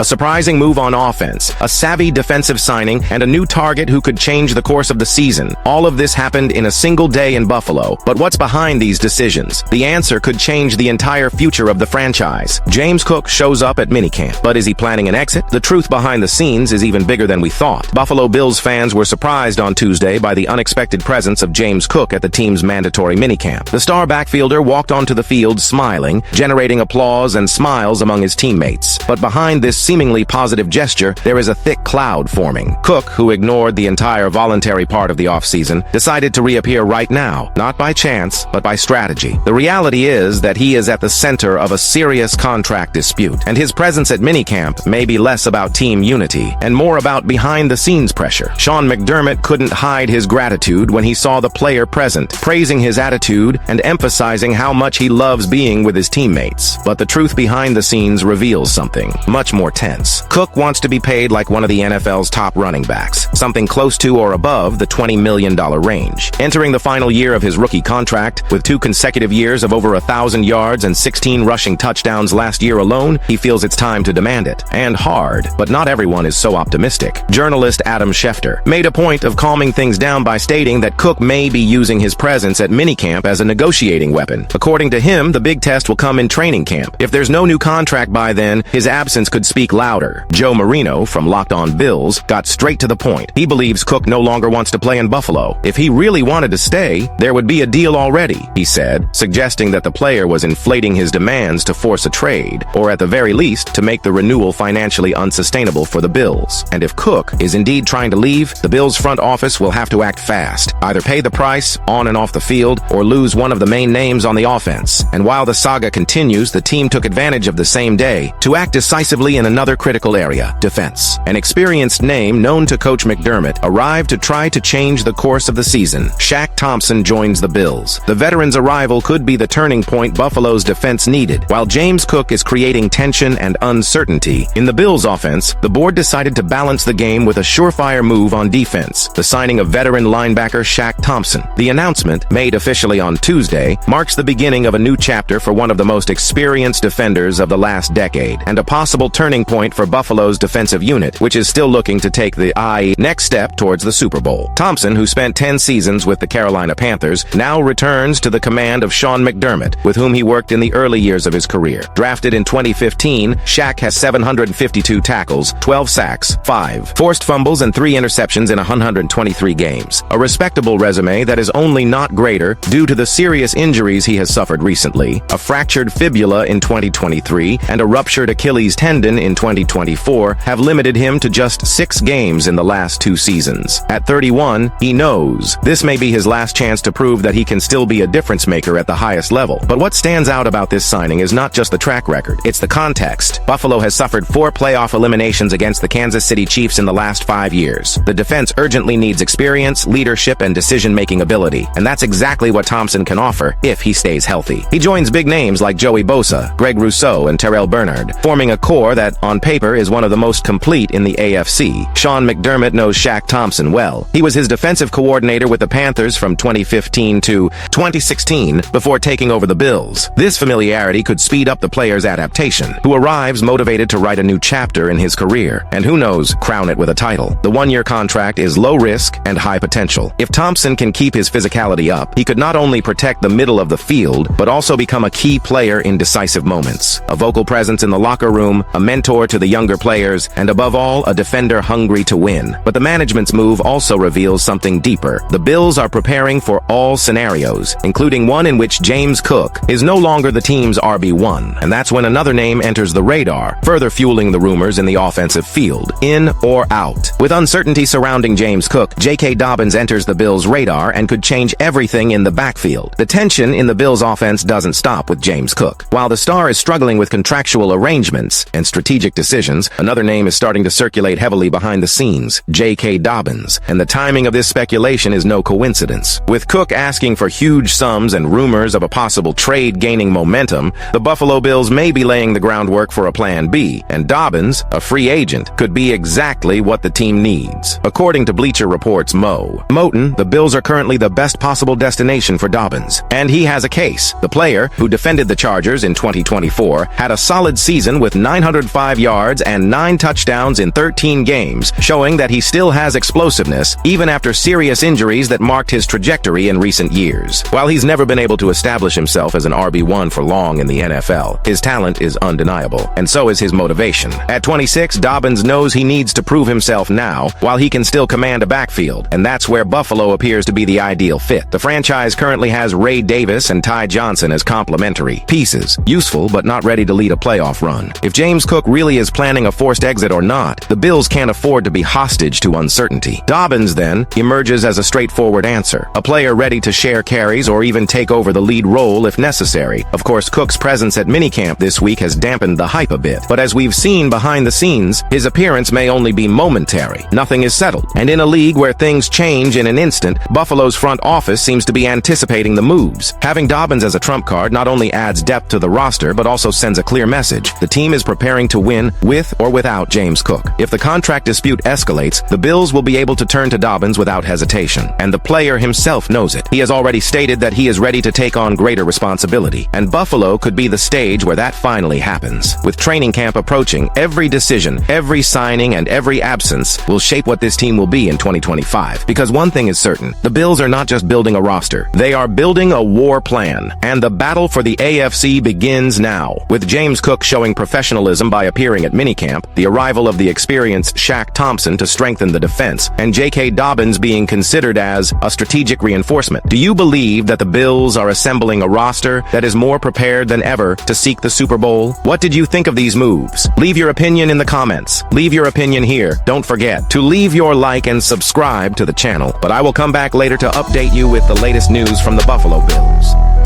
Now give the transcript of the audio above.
A surprising move on offense, a savvy defensive signing, and a new target who could change the course of the season. All of this happened in a single day in Buffalo. But what's behind these decisions? The answer could change the entire future of the franchise. James Cook shows up at minicamp, but is he planning an exit? The truth behind the scenes is even bigger than we thought. Buffalo Bills fans were surprised on Tuesday by the unexpected presence of James Cook at the team's mandatory minicamp. The star backfielder walked onto the field smiling, generating applause and smiles among his teammates. But behind this seemingly positive gesture, there is a thick cloud forming. Cook, who ignored the entire voluntary part of the offseason, decided to reappear right now, not by chance, but by strategy. The reality is that he is at the center of a serious contract dispute, and his presence at minicamp may be less about team unity and more about behind-the-scenes pressure. Sean McDermott couldn't hide his gratitude when he saw the player present, praising his attitude and emphasizing how much he loves being with his teammates. But the truth behind the scenes reveals something much more tense. Cook wants to be paid like one of the NFL's top running backs, something close to or above the $20 million range. Entering the final year of his rookie contract, with 2 consecutive years of over 1,000 yards and 16 rushing touchdowns last year alone, he feels it's time to demand it. And hard. But not everyone is so optimistic. Journalist Adam Schefter made a point of calming things down by stating that Cook may be using his presence at minicamp as a negotiating weapon. According to him, the big test will come in training camp. If there's no new contract by then, his absence could speak louder. Joe Marino, from Locked On Bills, got straight to the point. He believes Cook no longer wants to play in Buffalo. If he really wanted to stay, there would be a deal already, he said, suggesting that the player was inflating his demands to force a trade, or at the very least, to make the renewal financially unsustainable for the Bills. And if Cook is indeed trying to leave, the Bills front office will have to act fast, either pay the price on and off the field, or lose one of the main names on the offense. And while the saga continues, the team took advantage of the same day to act decisively in another critical area, defense. An experienced name known to Coach McDermott arrived to try to change the course of the season. Shaq Thompson joins the Bills. The veteran's arrival could be the turning point Buffalo's defense needed. While James Cook is creating tension and uncertainty in the Bills' offense, the board decided to balance the game with a surefire move on defense, the signing of veteran linebacker Shaq Thompson. The announcement, made officially on Tuesday, marks the beginning of a new chapter for one of the most experienced defenders of the last decade, and a possible turning point for Buffalo's defensive unit, which is still looking to take the next step towards the Super Bowl. Thompson, who spent 10 seasons with the Carolina Panthers, now returns to the command of Sean McDermott, with whom he worked in the early years of his career. Drafted in 2015, Shaq has 752 tackles, 12 sacks, 5 forced fumbles, and 3 interceptions in 123 games. A respectable resume that is only not greater due to the serious injuries he has suffered recently, a fractured fibula in 2023 and a ruptured Achilles tendon in 2024 have limited him to just 6 games in the last 2 seasons. At 31, he knows this may be his last chance to prove that he can still be a difference maker at the highest level. But what stands out about this signing is not just the track record, it's the context. Buffalo has suffered 4 playoff eliminations against the Kansas City Chiefs in the last 5 years. The defense urgently needs experience, leadership, and decision-making ability, and that's exactly what Thompson can offer if he stays healthy. He joins big names like Joey Bosa, Greg Rousseau, and Terrell Bernard, forming a core that, on paper, is one of the most complete in the AFC. Sean McDermott knows Shaq Thompson well. He was his defensive coordinator with the Panthers from 2015 to 2016 before taking over the Bills. This familiarity could speed up the player's adaptation, who arrives motivated to write a new chapter in his career, and who knows, crown it with a title. The 1-year contract is low risk and high potential. If Thompson can keep his physicality up, he could not only protect the middle of the field, but also become a key player in decisive moments. A vocal presence in the locker room, a mentor to the younger players, and above all, a defender hungry to win. But the management's move also reveals something deeper. The Bills are preparing for all scenarios, including one in which James Cook is no longer the team's RB1, and that's when another name enters the radar, further fueling the rumors in the offensive field, in or out. With uncertainty surrounding James Cook, J.K. Dobbins enters the Bills' radar and could change everything in the backfield. The tension in the Bills' offense doesn't stop with James Cook. While the star is struggling with contractual arrangements and strategic decisions, another name is starting to circulate heavily behind the scenes: J.K. Dobbins, and the timing of this speculation is no coincidence. With Cook asking for huge sums and rumors of a possible trade gaining momentum, the Buffalo Bills may be laying the groundwork for a plan B, and Dobbins, a free agent, could be exactly what the team needs. According to Bleacher Report's Mo Moton, the Bills are currently the best possible destination for Dobbins, and he has a case. The player, who defended the Chargers in 2024, had a solid season with 905 yards and 9 touchdowns in 13 games, showing that he still has explosiveness, even after serious injuries that marked his trajectory in recent years. While he's never been able to establish himself as an RB1 for long in the NFL, his talent is undeniable, and so is his motivation. At 26, Dobbins knows he needs to prove himself now, while he can still command a backfield, and that's where Buffalo appears to be the ideal fit. The franchise currently has Ray Davis and Ty Johnson as complementary pieces, useful but not ready to lead a playoff run. If James Cook really is planning a forced exit or not, the Bills can't afford to be hostage to uncertainty. Dobbins, then, emerges as a straightforward answer, a player ready to share carries or even take over the lead role if necessary. Of course, Cook's presence at minicamp this week has dampened the hype a bit, but as we've seen behind the scenes, his appearance may only be momentary. Nothing is settled, and in a league where things change in an instant, Buffalo's front office seems to be anticipating the moves. Having Dobbins as a trump card not only adds depth to the roster, but also sends a clear message. The team is preparing to win with or without James Cook. If the contract dispute escalates, the Bills will be able to turn to Dobbins without hesitation, and the player himself knows it. He has already stated that he is ready to take on greater responsibility, and Buffalo could be the stage where that finally happens. With training camp approaching, every decision, every signing, and every absence will shape what this team will be in 2025. Because one thing is certain, the Bills are not just building a roster, they are building a war plan, and the battle for the AFC begins now. With James Cook showing professionalism by appearing at minicamp, the arrival of the experienced Shaq Thompson to strengthen the defense, and J.K. Dobbins being considered as a strategic reinforcement. Do you believe that the Bills are assembling a roster that is more prepared than ever to seek the Super Bowl? What did you think of these moves? Leave your opinion in the comments. Leave your opinion here. Don't forget to leave your like and subscribe to the channel, but I will come back later to update you with the latest news from the Buffalo Bills.